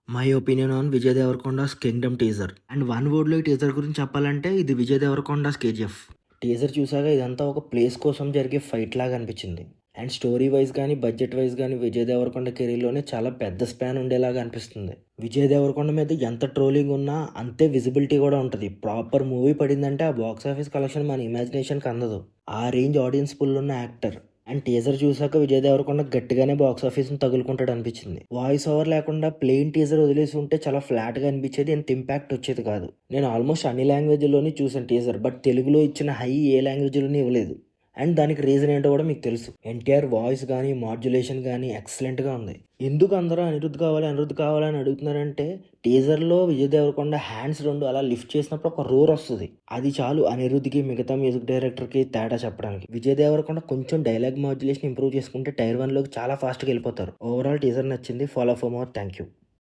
My opinion on Vijay Deverakonda's 'Kingdom' teaser. And one వర్డ్‌లో ఈ teaser గురించి చెప్పాలంటే ఇది విజయ్ దేవరకొండస్ 'కేజీఎఫ్'. టీజర్ చూసాక ఇదంతా ఒక ప్లేస్ కోసం జరిగే ఫైట్ లాగా అనిపించింది. అండ్ స్టోరీ వైజ్ కానీ, బడ్జెట్ వైజ్ కానీ విజయ్ దేవరకొండ కెరీర్‌లోనే చాలా పెద్ద స్పాన్ ఉండేలాగా అనిపిస్తుంది. విజయ్ దేవరకొండ మీద ఎంత ట్రోలింగ్ ఉన్నా అంతే విజిబిలిటీ కూడా ఉంటది. ప్రాపర్ మూవీ పడిందంటే ఆ బాక్స్ ఆఫీస్ కలెక్షన్ మన ఇమాజినేషన్‌కి అందదు. ఆ రేంజ్ ఆడియన్స్ పుల్ ఉన్న యాక్టర్. అండ్ టీజర్ చూసాక విజయ్ దేవరకొండ గట్టిగానే బాక్స్ ఆఫీస్‌ని తగులుకుంటాడు అనిపించింది. వాయిస్ ఓవర్ లేకుండా ప్లెయిన్ టీజర్ వదిలేసి ఉంటే చాలా ఫ్లాట్‌గా అనిపించేది. అంత ఇంపాక్ట్ వచ్చేది కాదు. నేను ఆల్మోస్ట్ అన్ని లాంగ్వేజ్‌ల్లోని చూసాను టీజర్. బట్ తెలుగులో ఇచ్చిన హై ఏ లాంగ్వేజ్‌లోని ఇవ్వలేదు. అండ్ దానికి రీజన్ ఏంటో కూడా మీకు తెలుసు. ఎన్టీఆర్ వాయిస్ కానీ, మాడ్యులేషన్ కానీ ఎక్సలెంట్‌గా ఉంది. ఎందుకు అందరూ అనిరుద్ధ్ కావాలి అని అడుగుతున్నారంటే టీజర్‌లో విజయ్ దేవరకొండ హ్యాండ్స్ 2 అలా లిఫ్ట్ చేసినప్పుడు ఒక రోర్ వస్తది. అది చాలు అనిరుద్‌కి, మిగతా మ్యూజిక్ డైరెక్టర్‌కి తేడా చెప్పడానికి. విజయ్ దేవరకొండ కొంచెం డైలాగ్ మాడ్యులేషన్ ఇంప్రూవ్ చేసుకుంటే టైర్ 1లోకి చాలా ఫాస్ట్‌గా వెళ్ళిపోతారు. ఓవరాల్ టీజర్ నచ్చింది. Follow for more. Thank you.